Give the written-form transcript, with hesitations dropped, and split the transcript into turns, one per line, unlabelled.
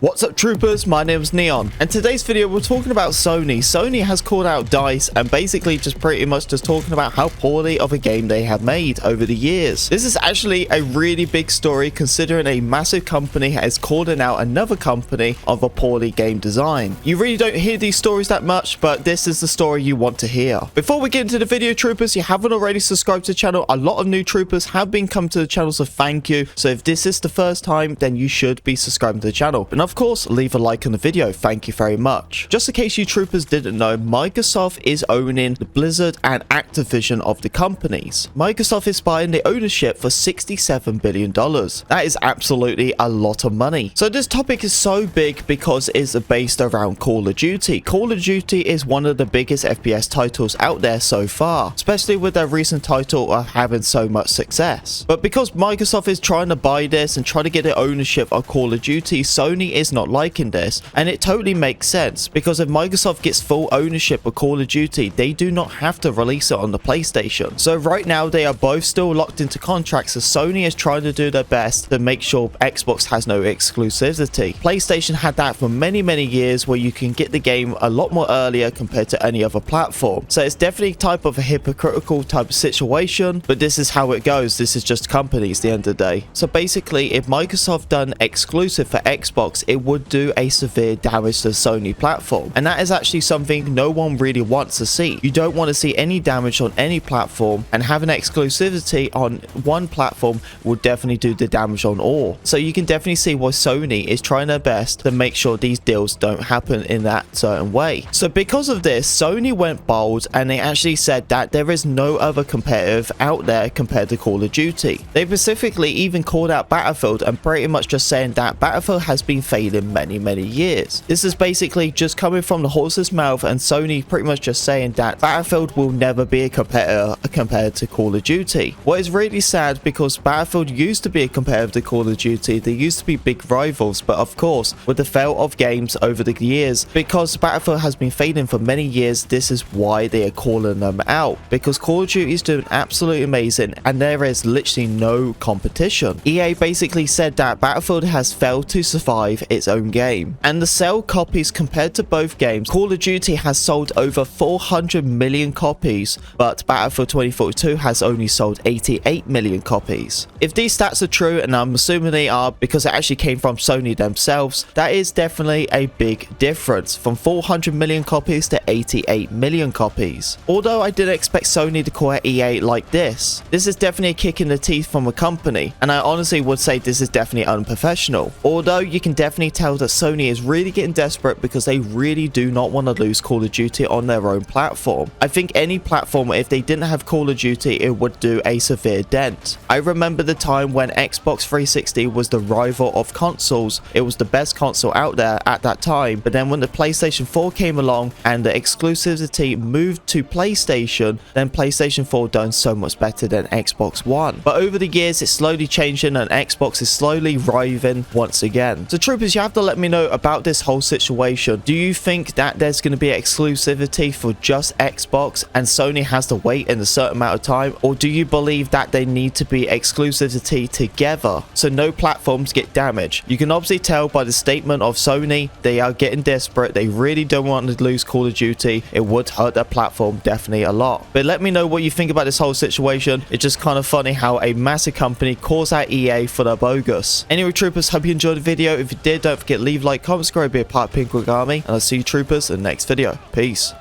What's up, troopers? My name is Neon, and today's video we're talking about Sony. Sony has called out DICE and basically just pretty much just talking about how poorly of a game they have made over the years. This is actually a really big story considering a massive company has calling out another company of a poorly game design. You really don't hear these stories that much, but this is the story you want to hear. Before we get into the video, troopers, you haven't already subscribed to the channel. A lot of new troopers have been coming to the channel, so thank you. So if this is the first time, then you should be subscribing to the channel. And of course, leave a like on the video. Thank you very much. Just in case you troopers didn't know, Microsoft is owning the Blizzard and Activision of the companies. Microsoft is buying the ownership for $67 billion. That is absolutely a lot of money. So this topic is so big because it's based around Call of Duty. Call of Duty is one of the biggest FPS titles out there so far, especially with their recent title of having so much success. But because Microsoft is trying to buy this and try to get the ownership of Call of Duty, Sony is not liking this, and it totally makes sense because if Microsoft gets full ownership of Call of Duty, they do not have to release it on the PlayStation. So right now they are both still locked into contracts, so Sony is trying to do their best to make sure Xbox has no exclusivity. PlayStation had that for many years where you can get the game a lot more earlier compared to any other platform. So it's definitely type of a hypocritical type of situation, but this is how it goes. This is just companies at the end of the day. So basically, if Microsoft done exclusive for Xbox, it would do a severe damage to the Sony platform, and that is actually something no one really wants to see. You don't want to see any damage on any platform, and having exclusivity on one platform will definitely do the damage on all. So you can definitely see why Sony is trying their best to make sure these deals don't happen in that certain way. So because of this, Sony went bold and they actually said that there is no other competitive out there compared to Call of Duty. They specifically even called out Battlefield and pretty much just saying that Battlefield has been failing many years. This is basically just coming from the horse's mouth, and Sony pretty much just saying that Battlefield will never be a competitor compared to Call of Duty. What is really sad, because Battlefield used to be a competitor to Call of Duty, they used to be big rivals, but of course with the fail of games over the years, because Battlefield has been failing for many years, this is why they are calling them out, because Call of Duty is doing absolutely amazing and there is literally no competition. EA basically said that Battlefield has failed to survive its own game, and the sale copies compared to both games, Call of Duty has sold over 400 million copies, but Battlefield 2042 has only sold 88 million copies. If these stats are true, and I'm assuming they are because it actually came from Sony themselves, that is definitely a big difference from 400 million copies to 88 million copies. Although I didn't expect Sony to call out EA like this is definitely a kick in the teeth from a company, and I honestly would say this is definitely unprofessional. Although you can definitely tell that Sony is really getting desperate because they really do not want to lose Call of Duty on their own platform. I think any platform, if they didn't have Call of Duty, it would do a severe dent. I remember the time when Xbox 360 was the rival of consoles. It was the best console out there at that time, but then when the PlayStation 4 came along and the exclusivity moved to PlayStation, then PlayStation 4 done so much better than Xbox One. But over the years it's slowly changing and Xbox is slowly rising once again. So troopers, you have to let me know about this whole situation. Do you think that there's going to be exclusivity for just Xbox and Sony has to wait in a certain amount of time, or do you believe that they need to be exclusivity together so no platforms get damaged? You can obviously tell by the statement of Sony, they are getting desperate. They really don't want to lose Call of Duty. It would hurt their platform definitely a lot. But let me know what you think about this whole situation. It's just kind of funny how a massive company calls out EA for their bogus. Anyway, troopers, hope you enjoyed the video. If you did, don't forget to leave a like, comment, subscribe, be a part of Pink Army, and I'll see you troopers in the next video. Peace.